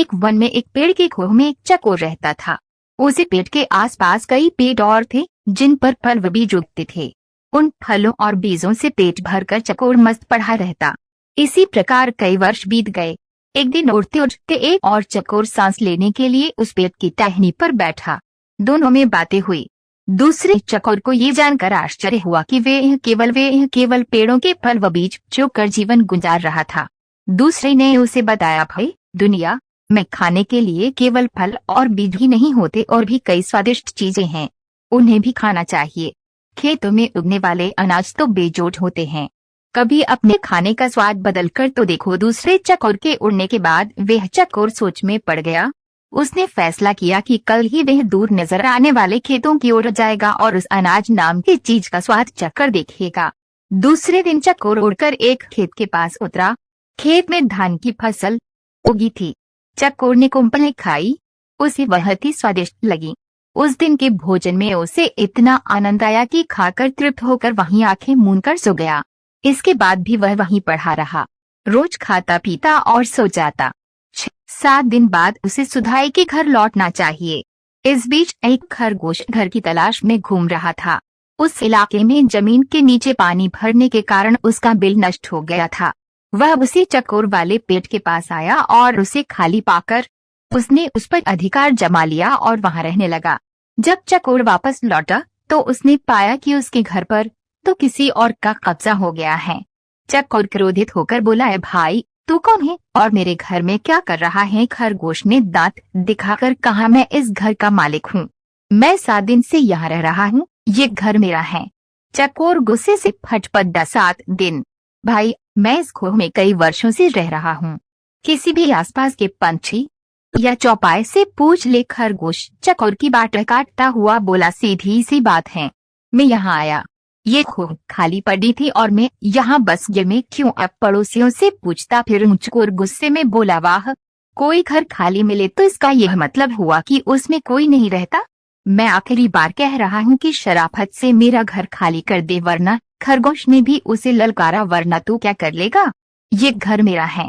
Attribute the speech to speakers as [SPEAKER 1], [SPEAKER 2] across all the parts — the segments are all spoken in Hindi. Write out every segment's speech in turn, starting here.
[SPEAKER 1] एक वन में एक पेड़ के खोह में एक चकोर रहता था। उसी पेड़ के आसपास कई पेड़ और थे जिन पर फल व बीज उगते थे। उन फलों और बीजों से पेट भरकर चकोर मस्त पड़ा रहता। इसी प्रकार कई वर्ष बीत गए। एक दिन उड़ते उड़ते एक और चकोर सांस लेने के लिए उस पेड़ की टहनी पर बैठा। दोनों में बातें हुई। दूसरे चकोर को ये जानकर आश्चर्य हुआ कि वे केवल पेड़ों के फल व बीज चोकर जीवन गुजार रहा था। दूसरे ने उसे बताया, भाई दुनिया में खाने के लिए केवल फल और बीज ही नहीं होते और भी कई स्वादिष्ट चीजें हैं, उन्हें भी खाना चाहिए। खेतों में उगने वाले अनाज तो बेजोड़ होते हैं, कभी अपने खाने का स्वाद बदल कर तो देखो। दूसरे चकोर के उड़ने के बाद वह चकोर सोच में पड़ गया। उसने फैसला किया कि कल ही वह दूर नजर आने वाले खेतों की ओर जाएगा और उस अनाज नाम की चीज का स्वाद चखकर देखेगा। दूसरे दिन चकोर उड़कर एक खेत के पास उतरा। खेत में धान की फसल उगी थी। चकोर ने कुंपलें खाई, उसे बहुत ही स्वादिष्ट लगी। उस दिन के भोजन में उसे इतना आनंद आया कि खाकर तृप्त होकर वहीं आंखें मूंदकर सो गया। इसके बाद भी वह वहीं पड़ा रहा, रोज खाता पीता और सो जाता। 6-7 दिन बाद उसे सुधाई के घर लौटना चाहिए। इस बीच एक खरगोश घर की तलाश में घूम रहा था। उस इलाके में जमीन के नीचे पानी भरने के कारण उसका बिल नष्ट हो गया था। वह उसी चकोर वाले पेड़ के पास आया और उसे खाली पाकर उसने उस पर अधिकार जमा लिया और वहां रहने लगा। जब चकोर वापस लौटा तो उसने पाया कि उसके घर पर तो किसी और का कब्जा हो गया है। चकोर क्रोधित होकर बोला, है भाई तू कौन है और मेरे घर में क्या कर रहा है? खरगोश ने दांत दिखाकर कहा, मैं इस घर का मालिक हूँ, मैं 7 दिन से यहाँ रह रहा हूँ, ये घर मेरा है। चकोर गुस्से से फटपटा, 7 दिन? भाई मैं इस खोह में कई वर्षों से रह रहा हूँ, किसी भी आसपास के पंछी या चौपाए से पूछ ले। खरगोश चकोर की बात काटता हुआ बोला, सीधी सी बात है, मैं यहाँ आया, ये खोह खाली पड़ी थी और मैं यहाँ बस गया, मैं क्यों अब पड़ोसियों से पूछता फिरूं? चकोर गुस्से में बोला, वाह, कोई घर खाली मिले तो इसका यह मतलब हुआ कि उसमें कोई नहीं रहता। मैं आखिरी बार कह रहा हूँ कि शराफत से मेरा घर खाली कर दे, वरना। खरगोश ने भी उसे ललकारा, वरना तू क्या कर लेगा? ये घर मेरा है,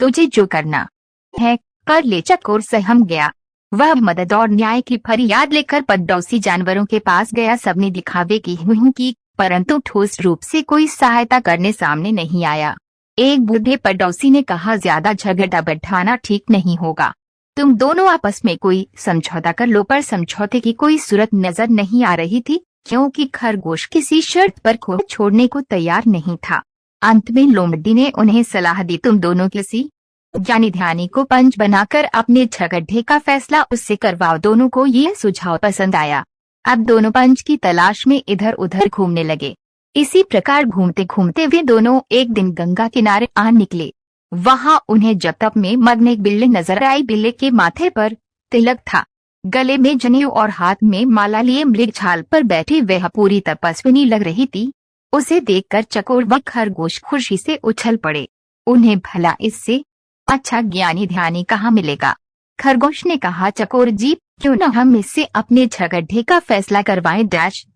[SPEAKER 1] तुझे जो करना है कर ले। चकोर सहम गया। वह मदद और न्याय की फरियाद लेकर पड़ोसी जानवरों के पास गया। सबने दिखावे की हुई की, परंतु ठोस रूप से कोई सहायता करने सामने नहीं आया। एक बूढ़े पड़ोसी ने कहा, ज्यादा झगड़ा बैठाना ठीक नहीं होगा, तुम दोनों आपस में कोई समझौता कर लो। पर समझौते की कोई सूरत नजर नहीं आ रही थी, क्योंकि खरगोश किसी शर्त पर खोह छोड़ने को तैयार नहीं था। अंत में लोमड़ी ने उन्हें सलाह दी, तुम दोनों किसी ज्ञानी ध्यानी को पंच बनाकर अपने झगड़े का फैसला उससे करवाओ। दोनों को यह सुझाव पसंद आया। अब दोनों पंच की तलाश में इधर उधर घूमने लगे। इसी प्रकार घूमते घूमते वे दोनों एक दिन गंगा किनारे आ निकले। वहां उन्हें जप में मग्न एक बिल्ली नजर आई। बिल्ली के माथे पर तिलक था, गले में जनेऊ और हाथ में माला लिए मृग छाल पर बैठी वह पूरी तपस्विनी लग रही थी। उसे देखकर चकोर व खरगोश खुशी से उछल पड़े। उन्हें भला इससे अच्छा ज्ञानी ध्यानी कहाँ मिलेगा? खरगोश ने कहा, चकोर जी, क्यों न हम इससे अपने झगड़े का फैसला करवाएं।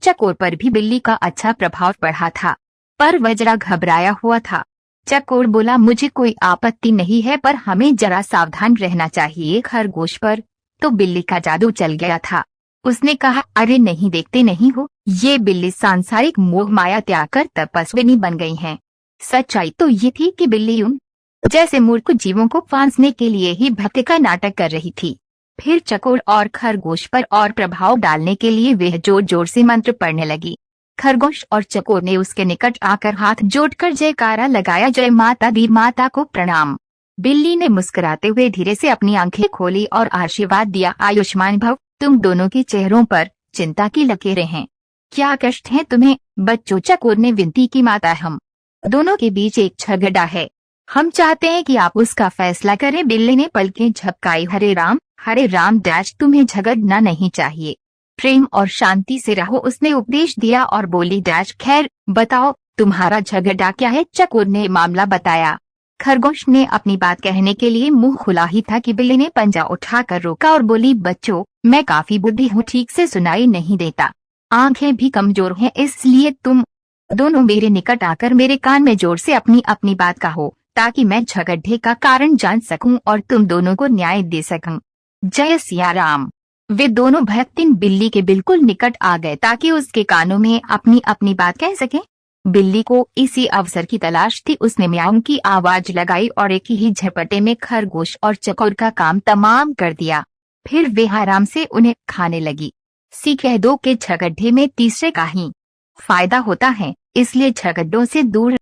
[SPEAKER 1] चकोर पर भी बिल्ली का अच्छा प्रभाव पड़ा था, पर वह जरा घबराया हुआ था। चकोर बोला, मुझे कोई आपत्ति नहीं है, पर हमें जरा सावधान रहना चाहिए। खरगोश पर तो बिल्ली का जादू चल गया था। उसने कहा, अरे नहीं, देखते नहीं हो, ये बिल्ली सांसारिक मोह माया त्याग कर तपस्विनी बन गई है। सच्चाई तो ये थी कि बिल्ली उन जैसे मूर्ख जीवों को फांसने के लिए ही भक्ति का नाटक कर रही थी। फिर चकोर और खरगोश पर और प्रभाव डालने के लिए वह जोर जोर से मंत्र पढ़ने लगी। खरगोश और चकोर ने उसके निकट आकर हाथ जोड़कर जयकारा लगाया, जय माता दी, माता को प्रणाम। बिल्ली ने मुस्कुराते हुए धीरे से अपनी आंखें खोली और आशीर्वाद दिया, आयुष्मान भव, तुम दोनों के चेहरों पर चिंता की लकीरें हैं, क्या कष्ट है तुम्हें बच्चों? चकोर ने विनती की, माता, हम दोनों के बीच एक झगड़ा है, हम चाहते हैं कि आप उसका फैसला करें। बिल्ली ने पलकें झपकाई, हरे राम तुम्हें झगड़ना नहीं चाहिए, प्रेम और शांति से रहो, उसने उपदेश दिया और बोली, खैर बताओ तुम्हारा झगड़ा क्या है? चकोर ने मामला बताया। खरगोश ने अपनी बात कहने के लिए मुंह खुला ही था कि बिल्ली ने पंजा उठाकर रोका और बोली, बच्चों, मैं काफी बुद्धि हूँ, ठीक से सुनाई नहीं देता, आंखें भी कमजोर हैं, इसलिए तुम दोनों मेरे निकट आकर मेरे कान में जोर से अपनी अपनी बात कहो, ताकि मैं झगड़े का कारण जान सकूं और तुम दोनों को न्याय दे सकूं। जय सिया राम। वे दोनों भक्तिन बिल्ली के बिल्कुल निकट आ गए ताकि उसके कानों में अपनी अपनी बात कह सके। बिल्ली को इसी अवसर की तलाश थी। उसने म्याऊं की आवाज लगाई और एक ही झपटे में खरगोश और चकोर का काम तमाम कर दिया। फिर वे आराम से उन्हें खाने लगी। सी कह दो कि झगड़े में तीसरे का ही फायदा होता है, इसलिए झगड़ों से दूर